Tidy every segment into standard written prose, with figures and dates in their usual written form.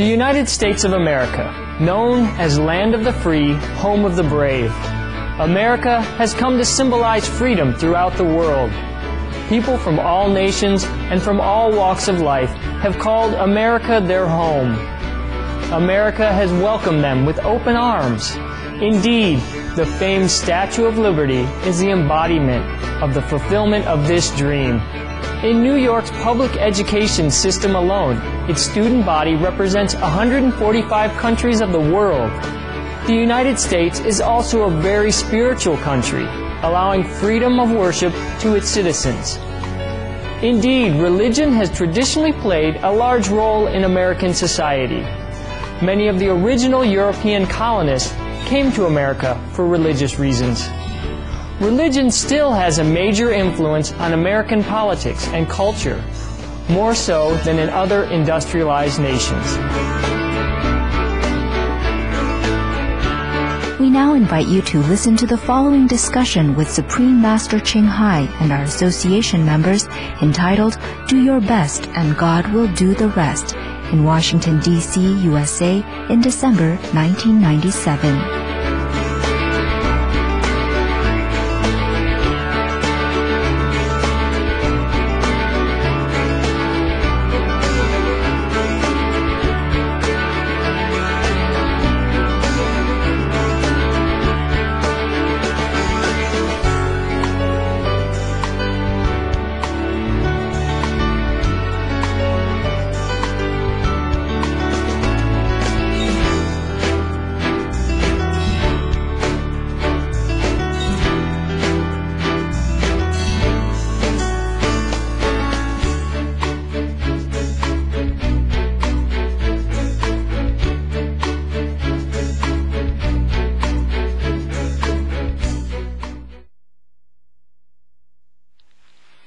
The United States of America, known as land of the free, home of the brave. America has come to symbolize freedom throughout the world. People from all nations and from all walks of life have called America their home. America has welcomed them with open arms. Indeed, the famed Statue of Liberty is the embodiment of the fulfillment of this dream. In New York's public education system alone, its student body represents 145 countries of the world. The United States is also a very spiritual country, allowing freedom of worship to its citizens. Indeed, religion has traditionally played a large role in American society. Many of the original European colonists came to America for religious reasons. Religion still has a major influence on American politics and culture, more so than in other industrialized nations. We now invite you to listen to the following discussion with Supreme Master CHINGHAI and our association members entitled Do Your Best and God Will Do the Rest in Washington, D.C., USA in December 1997.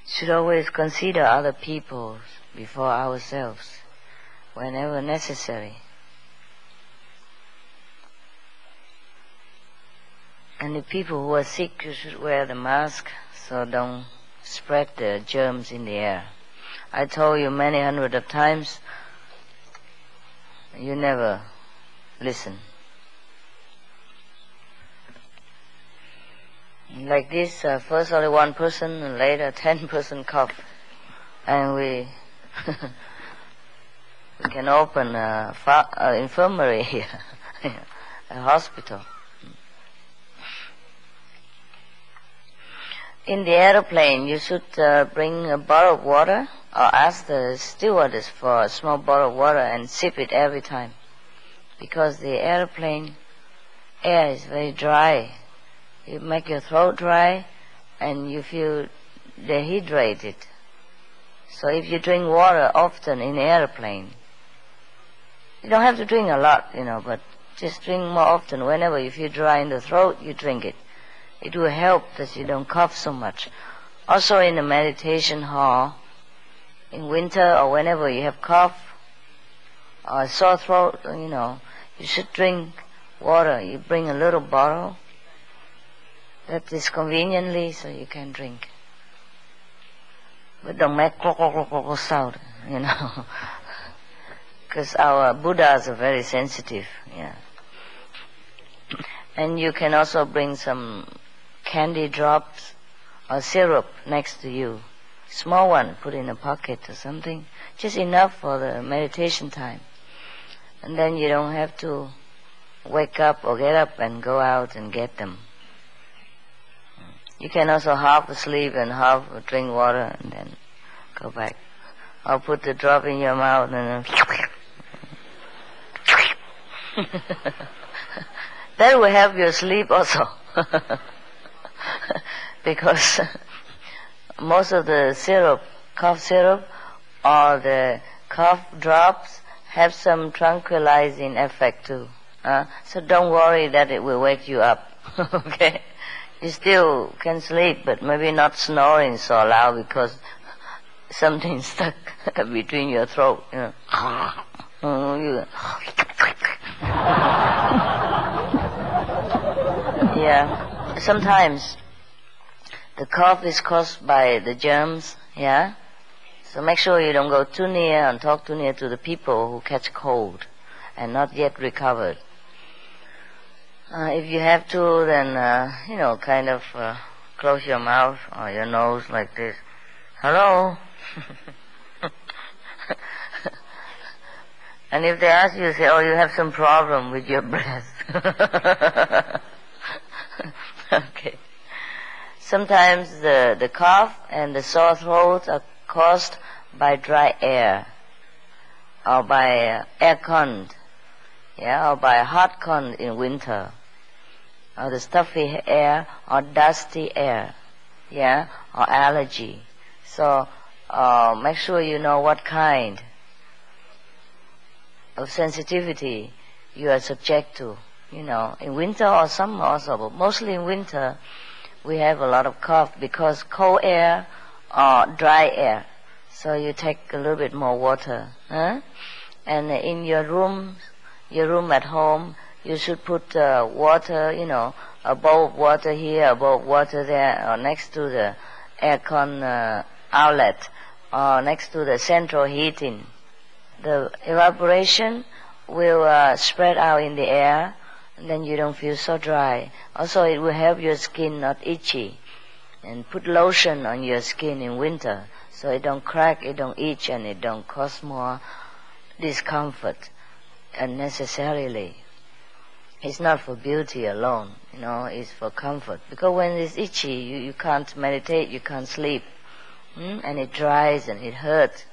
Should always consider other people before ourselves, whenever necessary. And the people who are sick, you should wear the mask so don't spread the germs in the air. I told you many hundred of times, you never listen. Like this, first only one person, and later 10% cough. And we can open an infirmary here, a hospital. In the aeroplane, you should bring a bottle of water or ask the stewardess for a small bottle of water and sip it every time. Because the airplane air is very dry. You make your throat dry and you feel dehydrated. So if you drink water often in the airplane, you don't have to drink a lot, but just drink more often. Whenever you feel dry in the throat, you drink it. It will help that you don't cough so much. Also in the meditation hall, in winter or whenever you have cough or a sore throat, you should drink water. You bring a little bottle. That is conveniently so you can drink. But don't make sound, because our Buddhas are very sensitive, And you can also bring some candy drops or syrup next to you. Small one, put in a pocket or something. Just enough for the meditation time. And then you don't have to wake up or get up and go out and get them. You can also half asleep and half drink water and then go back. Or put the drop in your mouth and then that will help you sleep also. Because most of the syrup, cough syrup or the cough drops have some tranquilizing effect too. So don't worry that it will wake you up. Okay? You still can sleep, but maybe not snoring so loud because something's stuck between your throat. Yeah. Sometimes the cough is caused by the germs, So make sure you don't go too near and talk too near to the people who catch cold. and not yet recovered. If you have to, then, kind of close your mouth or your nose like this. Hello? And if they ask you, say, oh, you have some problem with your breath. Okay. Sometimes the cough and the sore throat are caused by dry air, or by air con, or by hot con in winter, or the stuffy air, or dusty air, or allergy. So make sure you know what kind of sensitivity you are subject to, in winter or summer also, but mostly in winter we have a lot of cough because cold air or dry air. So you take a little bit more water, and in your room at home, you should put water, a bowl of water here, a bowl of water there, or next to the aircon outlet, or next to the central heating. The evaporation will spread out in the air, and then you don't feel so dry. Also, it will help your skin not itchy. And put lotion on your skin in winter, so it don't crack, it don't itch, and it don't cause more discomfort unnecessarily. It's not for beauty alone, it's for comfort. Because when it's itchy, you can't meditate, you can't sleep. And it dries and it hurts.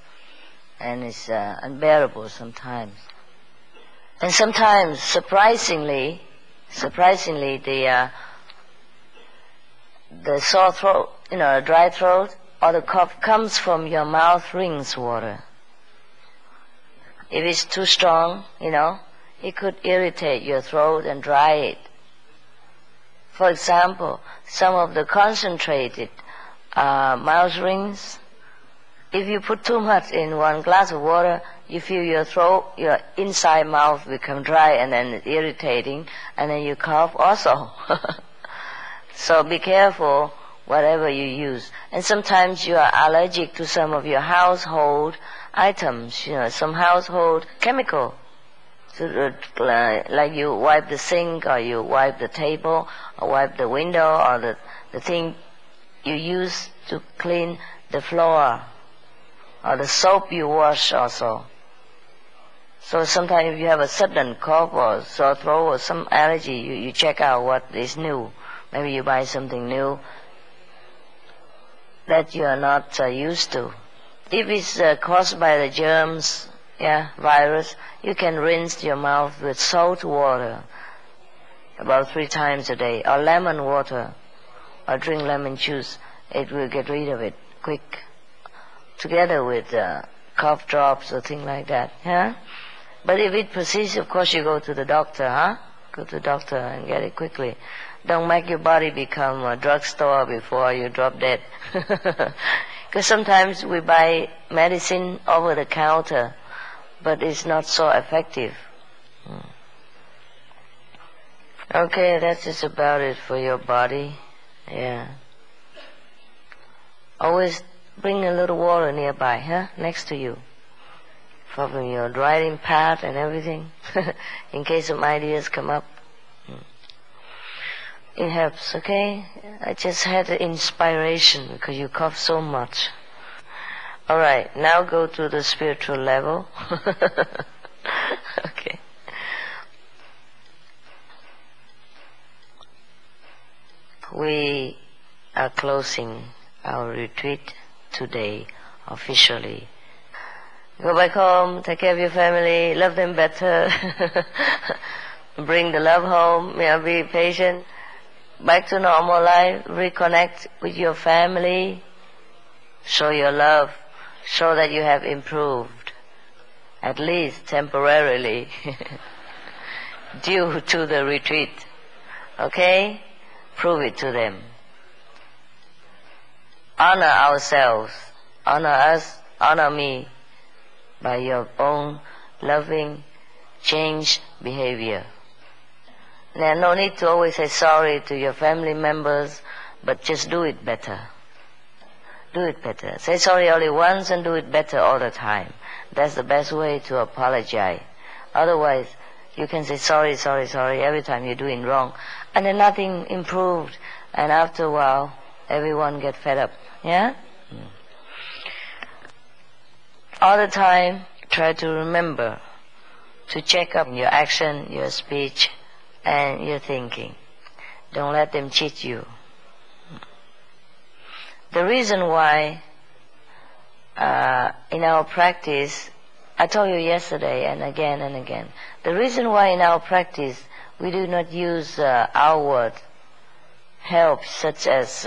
And it's unbearable sometimes. And sometimes, surprisingly, the sore throat, dry throat, or the cough comes from your mouth rings water. If it's too strong, it could irritate your throat and dry it. For example, some of the concentrated mouth rings, if you put too much in one glass of water, you feel your throat, your inside mouth become dry, and then it's irritating, and then you cough also. So be careful whatever you use. And sometimes you are allergic to some of your household items, some household chemical. So, like you wipe the sink, or you wipe the table, or wipe the window, or the thing you use to clean the floor, or the soap you wash also. So sometimes if you have a sudden cough or sore throat or some allergy, you check out what is new. Maybe you buy something new that you are not used to. If it's caused by the germs, virus, you can rinse your mouth with salt water about 3 times a day, or lemon water, or drink lemon juice. It will get rid of it quick, together with cough drops or things like that. But if it persists, of course you go to the doctor. Go to the doctor and get it quickly. Don't make your body become a drugstore before you drop dead. Because sometimes we buy medicine over the counter, but it's not so effective. Okay, that's just about it for your body. Always bring a little water nearby, next to you, from your writing pad and everything, in case some ideas come up. It helps, okay? I just had an inspiration because you cough so much. All right, now go to the spiritual level. Okay. We are closing our retreat today officially. Go back home, take care of your family, love them better. Bring the love home, be patient. Back to normal life, reconnect with your family, show your love, show that you have improved, at least temporarily, due to the retreat. Okay? Prove it to them. Honor ourselves, honor us, honor me, by your own loving, changed behavior. There's no need to always say sorry to your family members, but just do it better. Do it better. Say sorry only once and do it better all the time. That's the best way to apologize. Otherwise, you can say sorry, sorry, sorry every time you're doing wrong, and then nothing improved. And after a while, everyone get fed up. Yeah. All the time, try to remember to check up your action, your speech, and your thinking. Don't let them cheat you. The reason why in our practice, I told you yesterday and again, the reason why in our practice we do not use outward help such as,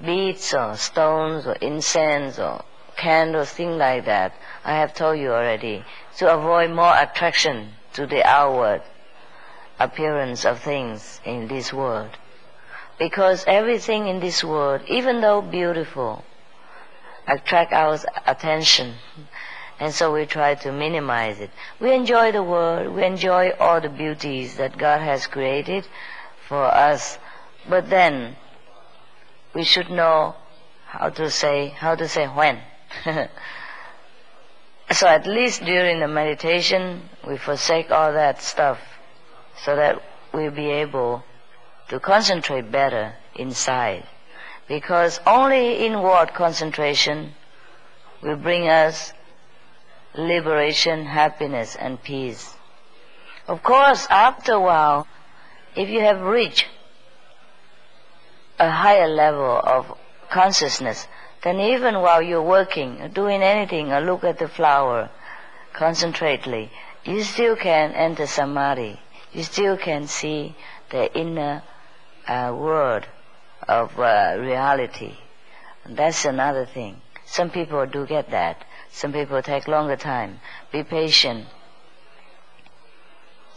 beads or stones or incense or candles, things like that, I have told you already, to avoid more attraction to the outward appearance of things in this world. Because everything in this world, even though beautiful, attract our attention, and so we try to minimize it. We enjoy the world, we enjoy all the beauties that God has created for us, but then we should know how to say when. So at least during the meditation, we forsake all that stuff so that we'll be able to concentrate better inside. Because only inward concentration will bring us liberation, happiness, and peace. Of course, after a while, if you have reached a higher level of consciousness, then even while you're working, or doing anything, or look at the flower concentratedly, you still can enter samadhi. You still can see the inner world of reality. And that's another thing. Some people do get that. Some people take longer time. Be patient.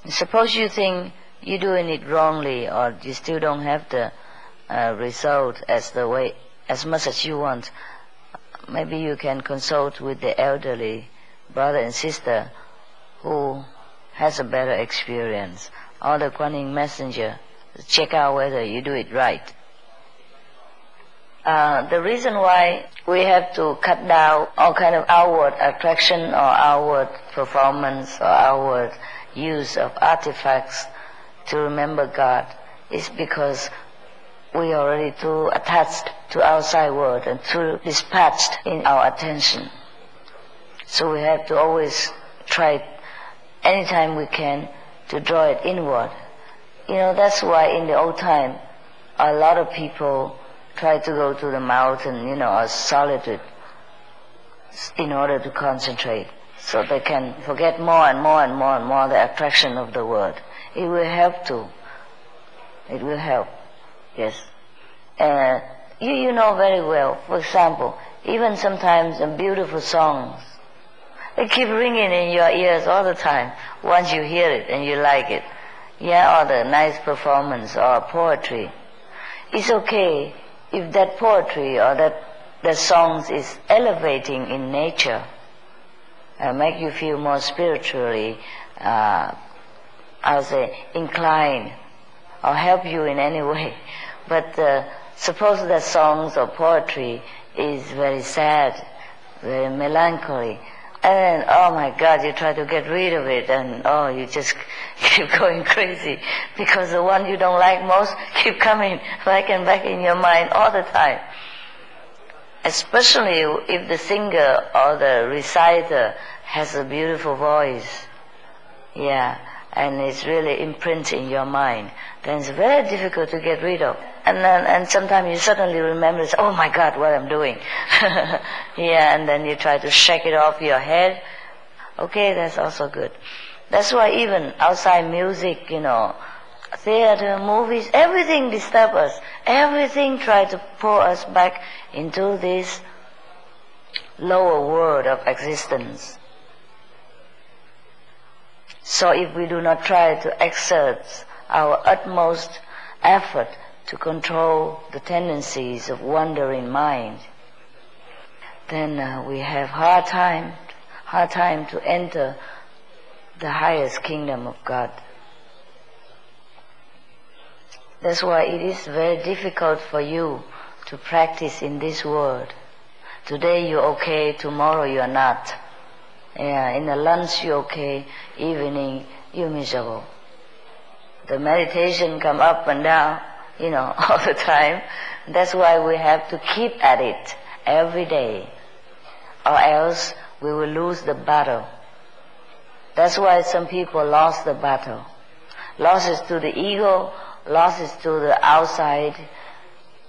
Suppose you think you're doing it wrongly, or you still don't have the result as much as you want. Maybe you can consult with the elderly brother and sister who has a better experience, or the Kuan Yin messenger, to check out whether you do it right. The reason why we have to cut down all kind of outward attraction or outward performance or outward use of artifacts to remember God is because we are already too attached to outside world and too dispatched in our attention. So we have to always try anytime we can to draw it inward. That's why in the old time a lot of people try to go to the mountain, or solitude in order to concentrate, so they can forget more and more and more and more the attraction of the world. It will help too. It will help, yes. You know very well, for example, even sometimes beautiful songs, they keep ringing in your ears all the time once you hear it and you like it. Yeah, or the nice performance or poetry. It's okay if that poetry or that songs is elevating in nature, make you feel more spiritually, inclined, or help you in any way. But suppose that songs or poetry is very sad, very melancholy, and oh my God, you try to get rid of it, and you just keep going crazy because the one you don't like most keep coming back and back in your mind all the time. Especially if the singer or the reciter has a beautiful voice, and it's really imprinted in your mind, then it's very difficult to get rid of. And sometimes you suddenly remember, oh my God, what I'm doing. And then you try to shake it off your head. Okay, that's also good. That's why even outside music, theater, movies, everything disturbs us. Everything tries to pull us back into this lower world of existence. So if we do not try to exert our utmost effort to control the tendencies of wandering mind, then we have hard time to enter the highest kingdom of God. That's why it is very difficult for you to practice in this world. Today you're okay, tomorrow you're not. Yeah, in the lunch you're okay, evening you're miserable. The meditation come up and down, all the time. That's why we have to keep at it every day, or else we will lose the battle. That's why some people lost the battle. Losses to the ego, losses to the outside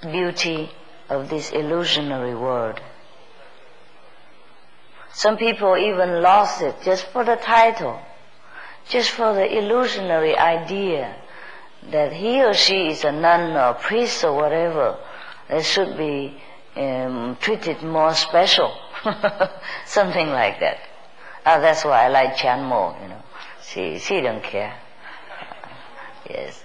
beauty of this illusionary world. Some people even lost it just for the title, just for the illusionary idea that he or she is a nun or a priest or whatever. They should be treated more special, something like that. That's why I like Chan more, She don't care. Yes.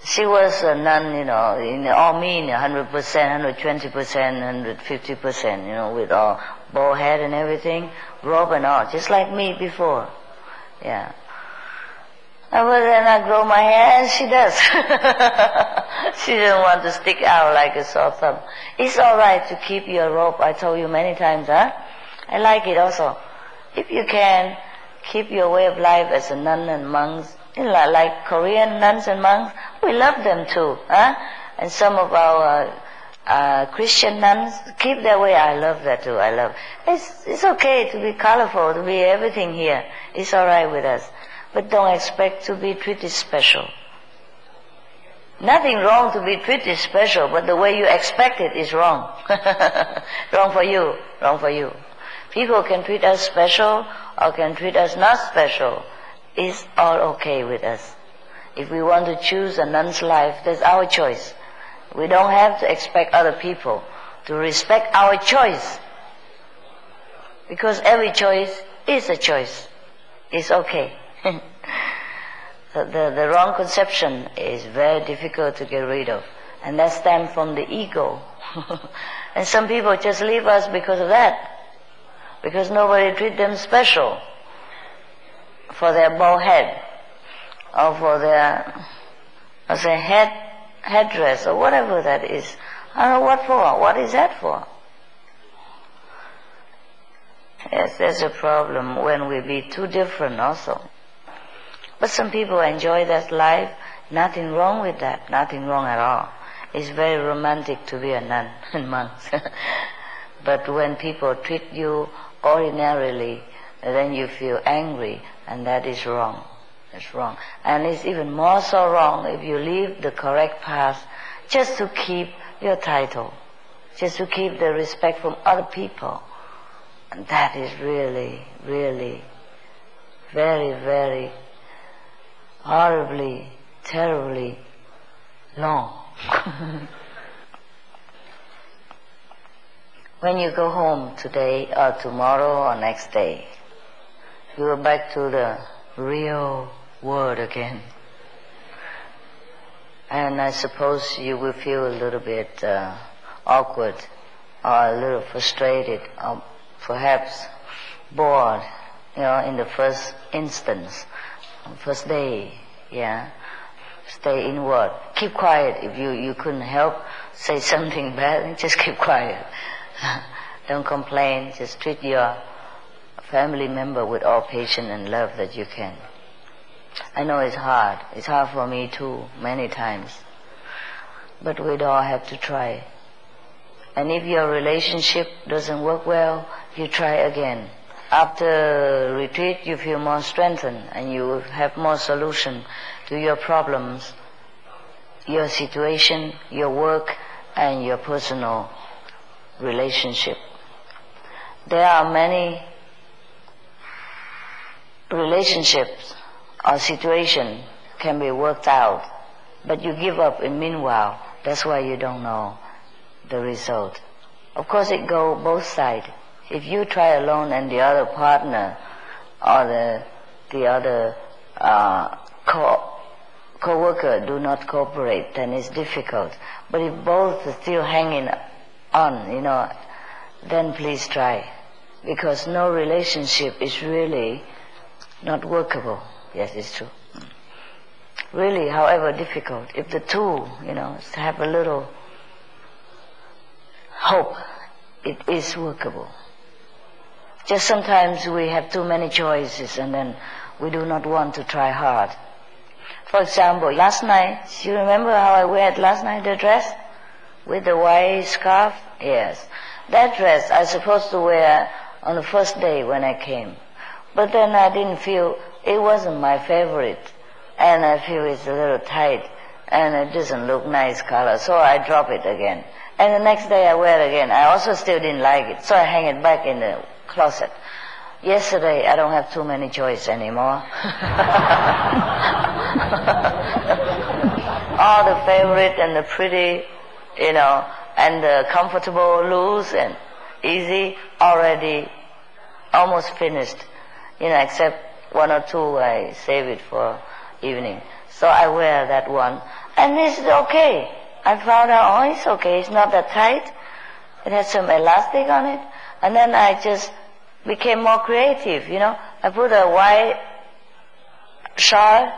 She was a nun, all mean, 100%, 120%, 150%, with all bald head and everything, robe and all, just like me before. Yeah. But then I grow my hair and she does. She doesn't want to stick out like a sore thumb. It's alright to keep your robe, I told you many times, huh? I like it also. If you can, keep your way of life as a nun and monks, like Korean nuns and monks, we love them too, huh? And some of our Christian nuns keep their way. I love that too. It's okay to be colorful, to be everything here. It's all right with us, but don't expect to be treated special. Nothing wrong to be treated special, but the way you expect it is wrong. Wrong for you. Wrong for you. People can treat us special or can treat us not special. It's all okay with us. If we want to choose a nun's life, that's our choice. We don't have to expect other people to respect our choice, because every choice is a choice. It's okay. So the wrong conception is very difficult to get rid of, and that stems from the ego. And some people just leave us because of that, because nobody treat them special for their bald head, or for their headdress, or whatever that is. I don't know what for. What is that for? Yes, there's a problem when we be too different also. But some people enjoy that life. Nothing wrong with that. Nothing wrong at all. It's very romantic to be a nun and monk. But when people treat you ordinarily, then you feel angry, and that is wrong. It's wrong. And it's even more so wrong if you leave the correct path just to keep your title, just to keep the respect from other people. And that is really, really very, very horribly, terribly long. When you go home today or tomorrow or next day, you go back to the real world again. And I suppose you will feel a little bit awkward, or a little frustrated, or perhaps bored, in the first instance, first day, yeah. Stay inward. Keep quiet. If you couldn't help, say something bad, just keep quiet. Don't complain. Just treat your family member with all patience and love that you can. I know it's hard. It's hard for me too, many times. But we'd all have to try. And if your relationship doesn't work well, you try again. After retreat, you feel more strengthened, and you will have more solution to your problems, your situation, your work, and your personal relationship. There are many relationships or situations can be worked out, but you give up in meanwhile. That's why you don't know the result. Of course, it goes both sides. If you try alone and the other partner or the other co-worker do not cooperate, then it's difficult. But if both are still hanging on, then please try. Because no relationship is really not workable. Yes, it's true. Really, however difficult, if the two, have a little hope, it is workable. Just sometimes we have too many choices and then we do not want to try hard. For example, last night, you remember how I wore last night the dress? With the white scarf? Yes. That dress I was supposed to wear on the first day when I came. But then I didn't feel, it wasn't my favorite. And I feel it's a little tight and it doesn't look nice color. So I drop it again. And the next day I wear it again. I also still didn't like it. So I hang it back in the closet. Yesterday I don't have too many choices anymore. All the favorite and the pretty, you know, and the comfortable, loose and easy, already almost finished. You know, except one or two I save it for evening. So I wear that one. And it's okay. I found out, oh, it's okay. It's not that tight. It has some elastic on it. And then I just became more creative, you know. I put a white shawl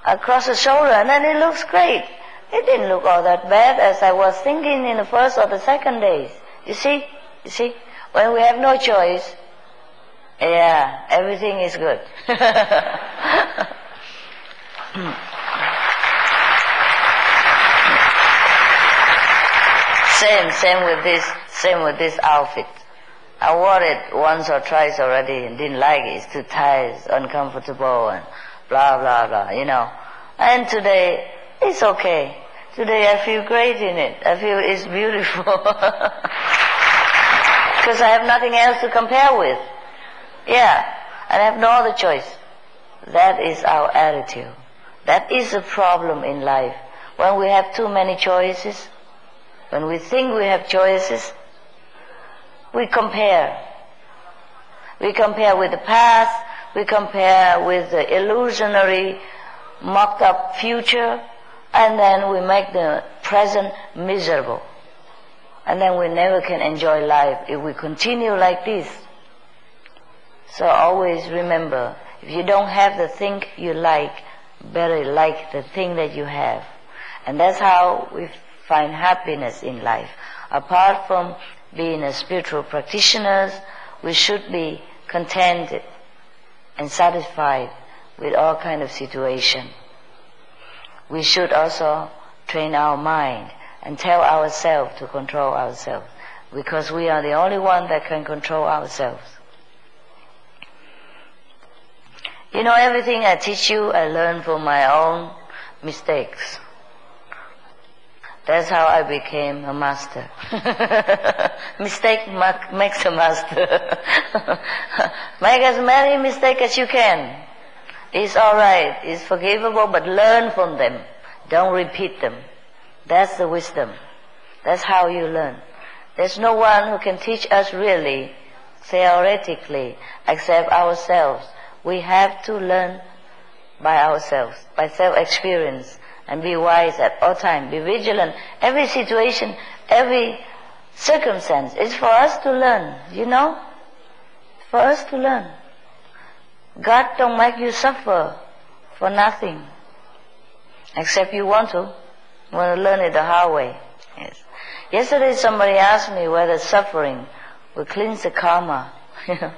across the shoulder and then it looks great. It didn't look all that bad as I was thinking in the first or the second days. You see? You see? When we have no choice, yeah, everything is good. Same with this outfit. I wore it once or twice already and didn't like it. It's too tight, it's uncomfortable and blah, blah, blah, you know. And today, it's okay. Today I feel great in it. I feel it's beautiful. Because I have nothing else to compare with. Yeah, and I have no other choice. That is our attitude. That is a problem in life. When we have too many choices, when we think we have choices, we compare. We compare with the past, we compare with the illusionary, mocked up future, and then we make the present miserable. And then we never can enjoy life if we continue like this. So always remember, if you don't have the thing you like, better like the thing that you have. And that's how we find happiness in life. Apart from being a spiritual practitioners, we should be contented and satisfied with all kind of situation. We should also train our mind and tell ourselves to control ourselves, because we are the only one that can control ourselves. You know, everything I teach you, I learned from my own mistakes. That's how I became a master. Mistake makes a master. Make as many mistakes as you can. It's all right. It's forgivable, but learn from them. Don't repeat them. That's the wisdom. That's how you learn. There's no one who can teach us really, theoretically, except ourselves. We have to learn by ourselves, by self-experience, and be wise at all times. Be vigilant. Every situation, every circumstance is for us to learn, you know? For us to learn. God don't make you suffer for nothing, except you want to learn it the hard way. Yes. Yesterday somebody asked me whether suffering will cleanse the karma. Yeah,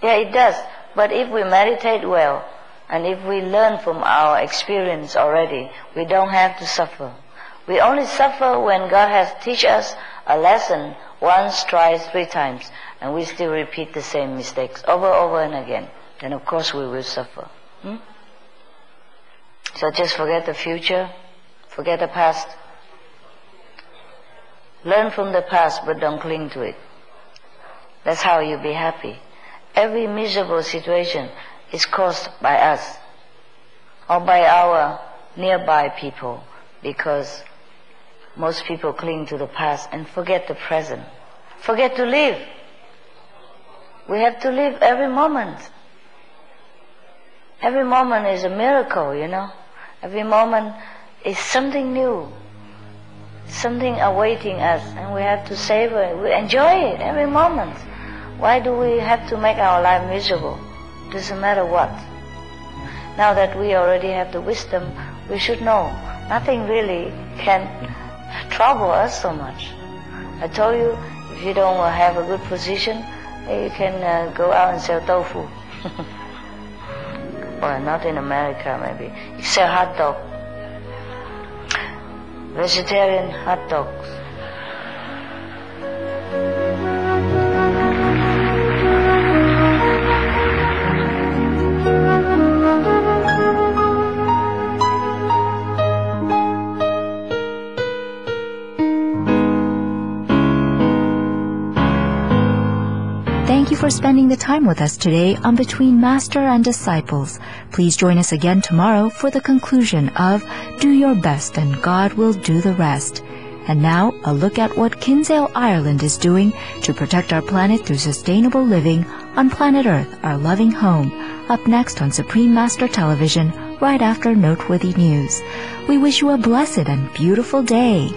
it does. But if we meditate well, and if we learn from our experience already, we don't have to suffer. We only suffer when God has teach us a lesson once, twice, 3 times, and we still repeat the same mistakes over and again. Then of course we will suffer. So just forget the future, forget the past. Learn from the past, but don't cling to it. That's how you'll be happy. Every miserable situation is caused by us or by our nearby people, because most people cling to the past and forget the present. Forget to live. We have to live every moment. Every moment is a miracle, you know. Every moment is something new, something awaiting us, and we have to savor it. We enjoy it every moment. Why do we have to make our life miserable? Doesn't matter what. Now that we already have the wisdom, we should know nothing really can trouble us so much. I told you, if you don't have a good position, You can go out and sell tofu. Or not in America, maybe. You sell hot dog. Vegetarian hot dogs. Thank you for spending the time with us today on Between Master and Disciples. Please join us again tomorrow for the conclusion of Do Your Best and God Will Do the Rest. And now, a look at what CHINGHAI, Ireland is doing to protect our planet through sustainable living on planet Earth, our loving home. Up next on Supreme Master Television, right after Noteworthy News. We wish you a blessed and beautiful day.